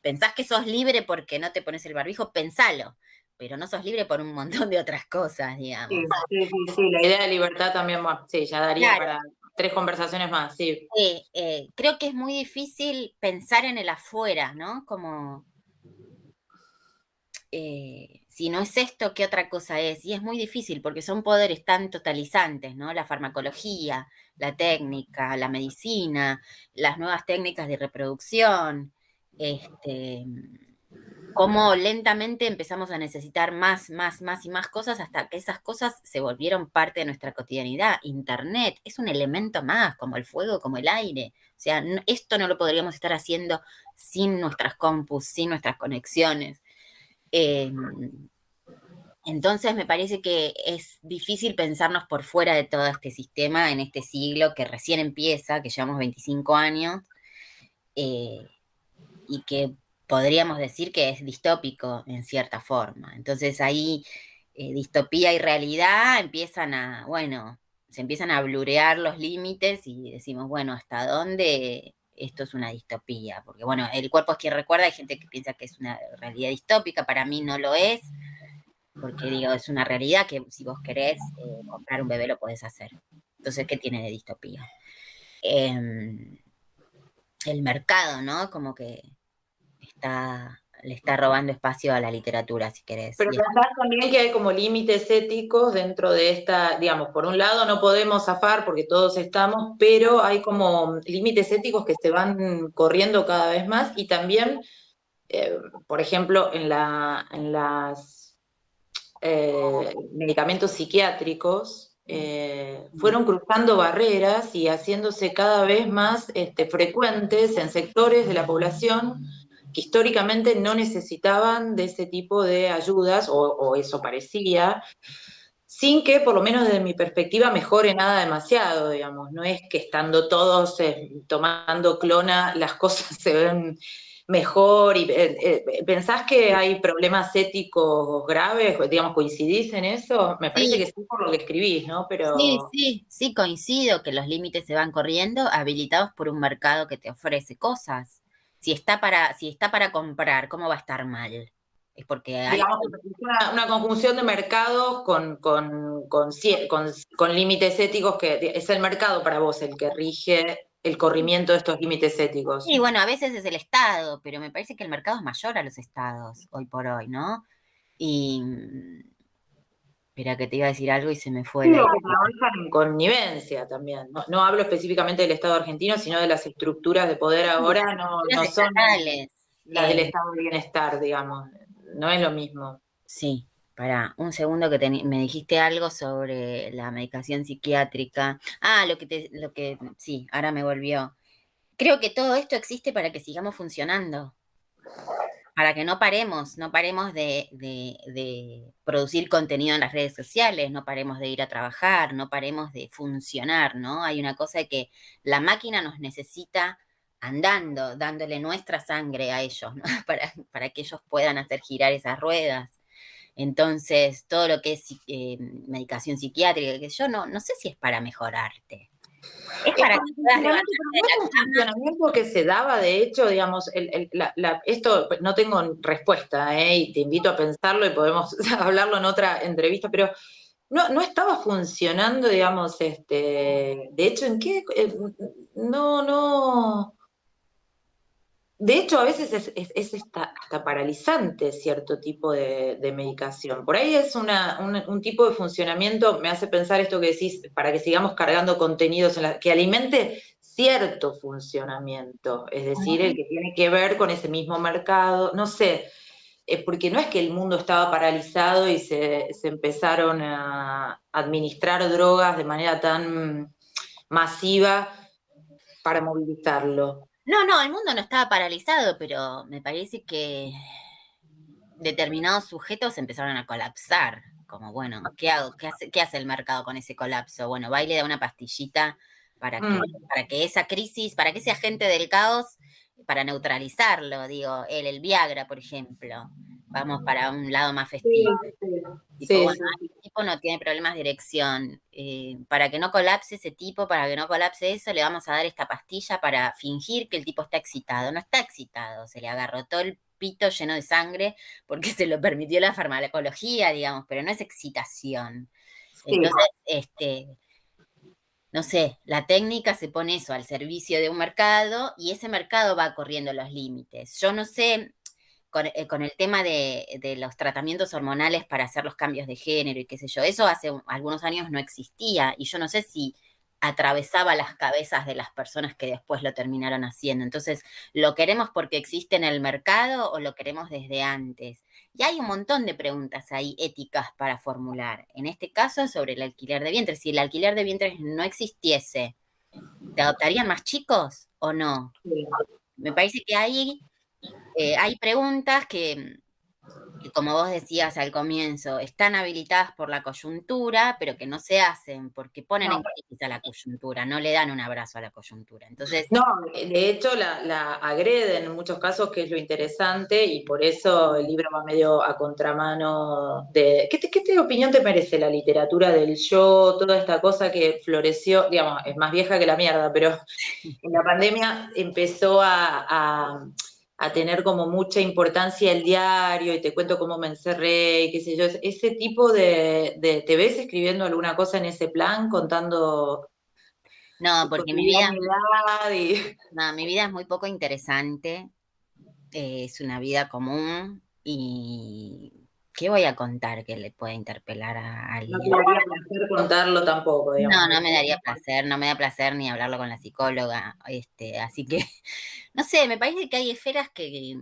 pensás que sos libre porque no te pones el barbijo, pensalo, pero no sos libre por un montón de otras cosas, Sí, digamos. sí, sí, sí, la idea de libertad también, bueno, sí, ya daría Claro, para 3 conversaciones más, sí. creo que es muy difícil pensar en el afuera, ¿no? Como, si no es esto, ¿qué otra cosa es? Y es muy difícil porque son poderes tan totalizantes, ¿no? La farmacología, la técnica, la medicina, las nuevas técnicas de reproducción, este, cómo lentamente empezamos a necesitar más y más cosas hasta que esas cosas se volvieron parte de nuestra cotidianidad. Internet es un elemento más, como el fuego, como el aire. O sea, esto no lo podríamos estar haciendo sin nuestras compus, sin nuestras conexiones. Entonces me parece que es difícil pensarnos por fuera de todo este sistema en este siglo que recién empieza, que llevamos 25 años, eh, y que podríamos decir que es distópico en cierta forma. Entonces ahí distopía y realidad bueno, se empiezan a blurear los límites y decimos, bueno, ¿hasta dónde esto es una distopía? Porque bueno, el cuerpo es quien recuerda, hay gente que piensa que es una realidad distópica, para mí no lo es, porque digo, es una realidad que si vos querés comprar un bebé lo podés hacer. Entonces, ¿qué tiene de distopía? El mercado, ¿no? Como que le está robando espacio a la literatura, si querés. Pero pensás también que hay como límites éticos dentro de esta, digamos, por un lado no podemos zafar porque todos estamos, pero hay como límites éticos que se van corriendo cada vez más y también, por ejemplo, en las medicamentos psiquiátricos, fueron cruzando barreras y haciéndose cada vez más frecuentes en sectores de la población que históricamente no necesitaban de ese tipo de ayudas, o eso parecía, sin que, por lo menos desde mi perspectiva, mejore nada demasiado, digamos. No es que estando todos tomando clona, las cosas se ven mejor. Y ¿pensás que hay problemas éticos graves? Digamos, ¿coincidís en eso? Me parece que Sí, sí por lo que escribís, ¿no? sí, Pero sí, sí, coincido que los límites se van corriendo, habilitados por un mercado que te ofrece cosas. Si está para comprar, ¿cómo va a estar mal? Es porque hay. digamos, una conjunción de mercados con límites éticos, que es el mercado para vos el que rige el corrimiento de estos límites éticos. Y bueno, a veces es el Estado, pero me parece que el mercado es mayor a los estados hoy por hoy, ¿no? Y, espera que te iba a decir algo y se me fue la Digo que idea. trabajan en connivencia también. No, no hablo específicamente del Estado argentino, sino de las estructuras de poder ahora, no, Las no son estatales. las del Estado de Bienestar, digamos. No es lo mismo. Sí, para un segundo que me dijiste algo sobre la medicación psiquiátrica. Ah, sí, ahora me volvió. Creo que todo esto existe para que sigamos funcionando, para que no paremos de producir contenido en las redes sociales, no paremos de ir a trabajar, no paremos de funcionar, ¿no? Hay una cosa de que la máquina nos necesita andando, dándole nuestra sangre a ellos, ¿no? Para que ellos puedan hacer girar esas ruedas. Entonces, todo lo que es medicación psiquiátrica, que yo no sé si es para mejorarte. Es Es para para que el puedas funcionamiento, levantarte pero de no es la un cama. funcionamiento que se daba, de hecho, digamos, esto no tengo respuesta, y te invito a pensarlo y podemos hablarlo en otra entrevista, pero no estaba funcionando, digamos, de hecho, ¿en qué? No. De hecho, a veces es hasta paralizante cierto tipo de medicación. Por ahí es un tipo de funcionamiento, me hace pensar esto que decís, para que sigamos cargando contenidos que alimente cierto funcionamiento, es decir, el que tiene que ver con ese mismo mercado, no sé, porque no es que el mundo estaba paralizado y se empezaron a administrar drogas de manera tan masiva para movilizarlo. No, el mundo no estaba paralizado, pero me parece que determinados sujetos empezaron a colapsar. Como, bueno, ¿qué hago? Qué hace el mercado con ese colapso? Bueno, va y le da una pastillita Mm. para que esa crisis, para que ese agente del caos, para neutralizarlo, digo, el Viagra, por ejemplo. Vamos para un lado más Sí, festivo. Tipo, sí, bueno, sí, sí. el tipo no tiene problemas de erección. Para que no colapse ese tipo, para que no colapse eso, le vamos a dar esta pastilla para fingir que el tipo está excitado. No está excitado, se le agarró todo el pito lleno de sangre porque se lo permitió la farmacología, digamos, pero no es excitación. Sí. Entonces, no sé, la técnica se pone eso al servicio de un mercado y ese mercado va corriendo los límites. Yo no sé, con el tema de los tratamientos hormonales para hacer los cambios de género y qué sé yo, eso hace algunos años no existía y yo no sé si atravesaba las cabezas de las personas que después lo terminaron haciendo. Entonces, ¿lo queremos porque existe en el mercado o lo queremos desde antes? Y hay un montón de preguntas ahí éticas para formular. En este caso, sobre el alquiler de vientres. Si el alquiler de vientres no existiese, ¿te adoptarían más chicos o no? Me parece que hay preguntas que, como vos decías al comienzo, están habilitadas por la coyuntura, pero que no se hacen porque ponen en crisis a la coyuntura, no le dan un abrazo a la coyuntura. Entonces, No, de hecho la agreden en muchos casos, que es lo interesante, y por eso el libro va medio a contramano de... ¿Qué opinión te merece la literatura del yo, toda esta cosa que floreció, digamos, es más vieja que la mierda, pero en la pandemia empezó a tener como mucha importancia el diario, y te cuento cómo me encerré, y qué sé yo, ese tipo ¿te ves escribiendo alguna cosa en ese plan, contando no, tu porque cotidianidad y... no, mi vida es muy poco interesante, es una vida común y ¿qué voy a contar que le pueda interpelar a No te alguien? daría placer contarlo tampoco, digamos. No, no me daría placer, no me da placer ni hablarlo con la psicóloga, así que, no sé, me parece que hay esferas que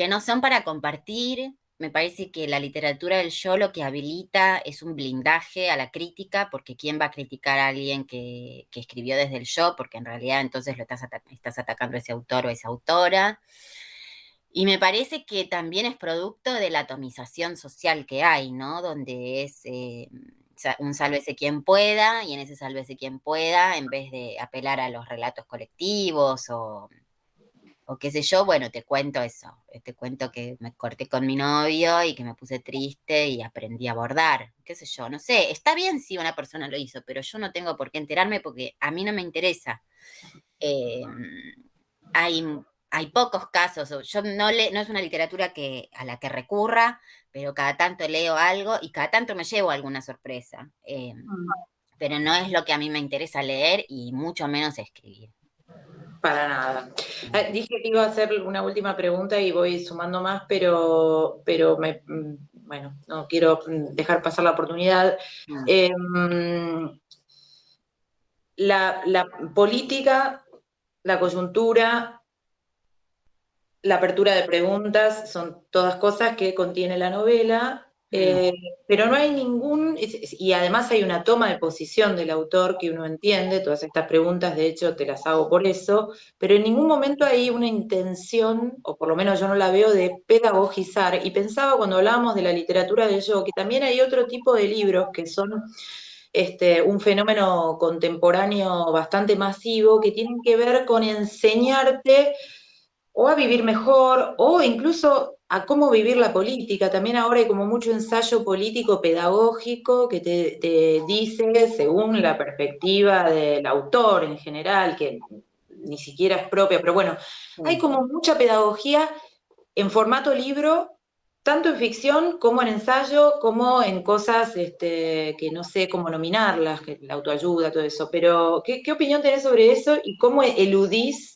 no son para compartir. Me parece que la literatura del yo lo que habilita es un blindaje a la crítica, porque ¿quién va a criticar a alguien que escribió desde el yo? Porque en realidad entonces estás atacando a ese autor o a esa autora. Y me parece que también es producto de la atomización social que hay, ¿no? Donde es un sálvese quien pueda, y en ese sálvese quien pueda, en vez de apelar a los relatos colectivos o qué sé yo, bueno, te cuento eso, te cuento que me corté con mi novio y que me puse triste y aprendí a bordar, qué sé yo, no sé, está bien si una persona lo hizo, pero yo no tengo por qué enterarme porque a mí no me interesa. Eh, hay, hay pocos casos, yo no es una literatura a la que recurra, pero cada tanto leo algo y cada tanto me llevo alguna sorpresa. Pero no es lo que a mí me interesa leer y mucho menos escribir. Para nada. Dije que iba a hacer una última pregunta y voy sumando más, pero bueno, no quiero dejar pasar la oportunidad. Mm. Eh, la política, la coyuntura, la apertura de preguntas, son todas cosas que contiene la novela, Mm. pero no hay y además hay una toma de posición del autor que uno entiende, todas estas preguntas, de hecho, te las hago por eso, pero en ningún momento hay una intención, o por lo menos yo no la veo, de pedagogizar, y pensaba cuando hablábamos de la literatura del yo, que también hay otro tipo de libros que son un fenómeno contemporáneo bastante masivo, que tienen que ver con enseñarte o a vivir mejor, o incluso a cómo vivir la política. También ahora hay como mucho ensayo político pedagógico que te dice, según la perspectiva del autor en general, que ni siquiera es propia, pero bueno, hay Sí. como mucha pedagogía en formato libro, tanto en ficción como en ensayo, como en cosas que no sé cómo nominarlas, que la autoayuda, todo eso. Pero, ¿qué opinión tenés sobre eso y cómo eludís,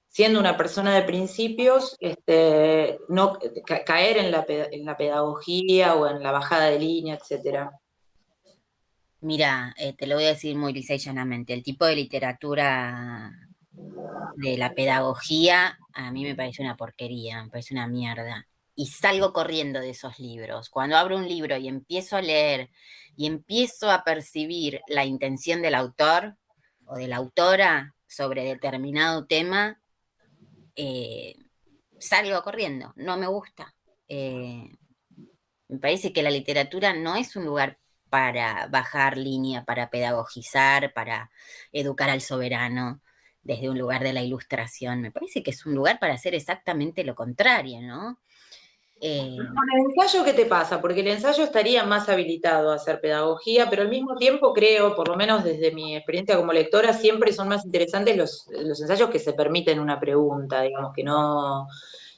siendo una persona de principios, no caer en la pedagogía o en la bajada de línea, etcétera? Mira, te lo voy a decir muy lisa y llanamente. El tipo de literatura de la pedagogía a mí me parece una porquería, me parece una mierda. Y salgo corriendo de esos libros. Cuando abro un libro y empiezo a leer y empiezo a percibir la intención del autor o de la autora sobre determinado tema, eh, salgo corriendo. No me gusta. Eh, Me parece que la literatura no es un lugar para bajar línea, para pedagogizar, para educar al soberano desde un lugar de la ilustración. Me parece que es un lugar para hacer exactamente lo contrario, ¿no? Eh, Con el ensayo, ¿qué te pasa? Porque el ensayo estaría más habilitado a hacer pedagogía, pero al mismo tiempo creo, por lo menos desde mi experiencia como lectora, siempre son más interesantes los ensayos que se permiten una pregunta, digamos,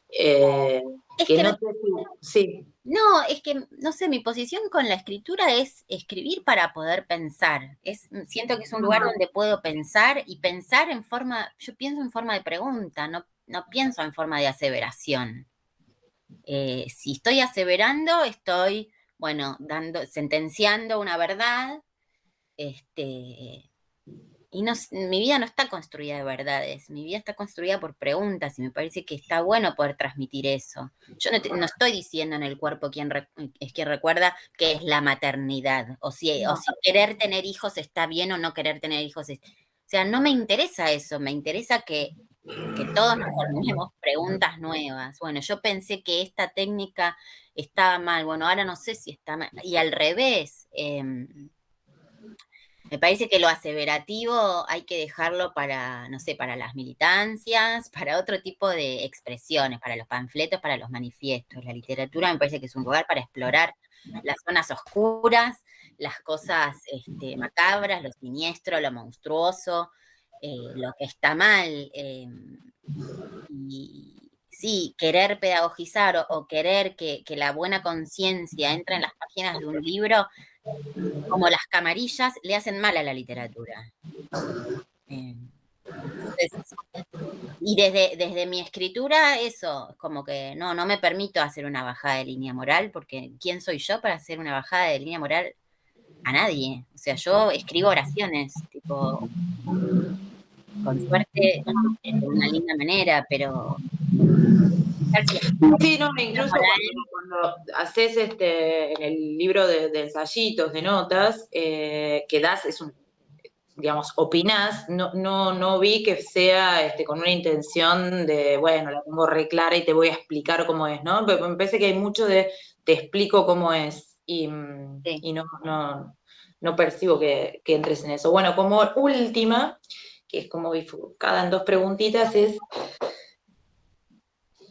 eh, es que que no sé si... Sí. no, es que, no sé, mi posición con la escritura es escribir para poder pensar. Siento que es un lugar donde puedo pensar y pensar en forma, yo pienso en forma de pregunta, no pienso en forma de aseveración. Si estoy aseverando, estoy, bueno, sentenciando una verdad, este, Y no, mi vida no está construida de verdades, mi vida está construida por preguntas y me parece que está bueno poder transmitir eso. Yo no estoy diciendo en el cuerpo es quien recuerda que es la maternidad, o si querer tener hijos está bien o no querer tener hijos. O sea, no me interesa eso, me interesa que todos nos formulemos preguntas nuevas. Bueno, yo pensé que esta técnica estaba mal, bueno, ahora no sé si está mal. Y al revés, me parece que lo aseverativo hay que dejarlo para, no sé, para las militancias, para otro tipo de expresiones, para los panfletos, para los manifiestos. La literatura me parece que es un lugar para explorar las zonas oscuras, las cosas macabras, lo siniestro, lo monstruoso, lo que está mal. Y sí, querer pedagogizar o querer que la buena conciencia entre en las páginas de un libro como las camarillas, le hacen mal a la literatura. Entonces, y desde mi escritura, eso, como que no me permito hacer una bajada de línea moral, porque ¿quién soy yo para hacer una bajada de línea moral a nadie? O sea, yo escribo oraciones, tipo, con suerte, de una linda manera, pero... Sí, no, incluso cuando haces en el libro de ensayitos, de notas, que das, digamos, opinás, no vi que sea con una intención de, bueno, la tengo re clara y te voy a explicar cómo es, ¿no? Pero me parece que hay mucho de te explico cómo es y no percibo que entres en eso. Bueno, como última, que es como bifurcada en dos preguntitas, es,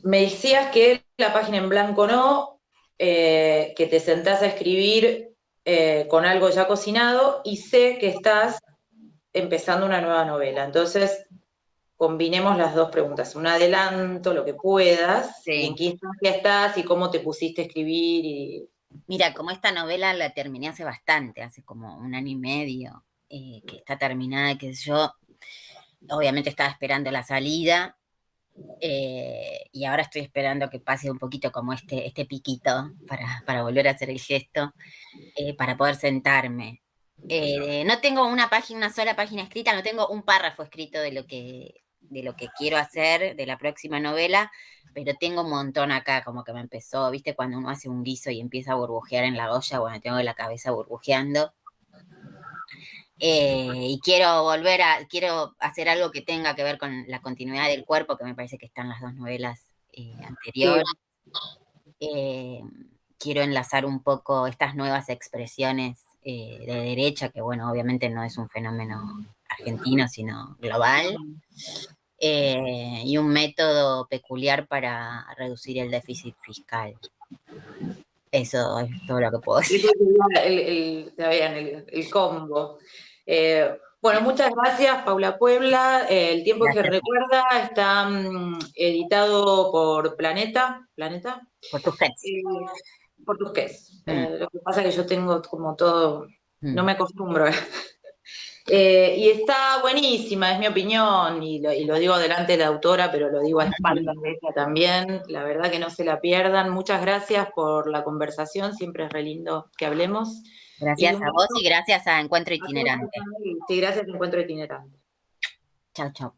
me decías que la página en blanco no, que te sentás a escribir con algo ya cocinado y sé que estás empezando una nueva novela. Entonces, combinemos las dos preguntas. Un adelanto, lo que puedas, Sí. y en qué instancia estás y cómo te pusiste a escribir. Mira, como esta novela la terminé hace bastante, hace como 1 año y medio, que está terminada, que yo obviamente estaba esperando la salida, y ahora estoy esperando que pase un poquito como este piquito para volver a hacer el gesto, para poder sentarme. No tengo una sola página escrita, no tengo un párrafo escrito de lo que quiero hacer, de la próxima novela, pero tengo un montón acá, como que me empezó, ¿viste? Cuando uno hace un guiso y empieza a burbujear en la olla, bueno, tengo la cabeza burbujeando. Y quiero hacer algo que tenga que ver con la continuidad del cuerpo, que me parece que están las dos novelas anteriores. Quiero enlazar un poco estas nuevas expresiones de derecha, que bueno, obviamente no es un fenómeno argentino, sino global, y un método peculiar para reducir el déficit fiscal. Eso es todo lo que puedo decir. El combo. Bueno, muchas gracias, Paula Puebla. El tiempo Gracias. que recuerda está editado por Planeta. ¿Planeta? Por Tusquets. Por Tusquets. Lo que pasa es que yo tengo como todo, no me acostumbro. Y está buenísima, es mi opinión, y lo digo delante de la autora, pero lo digo a espaldas de ella también. La verdad que no se la pierdan. Muchas gracias por la conversación, siempre es re lindo que hablemos. Gracias a vos y gracias a Encuentro Itinerante. Sí, gracias a Encuentro Itinerante. Chau, chau.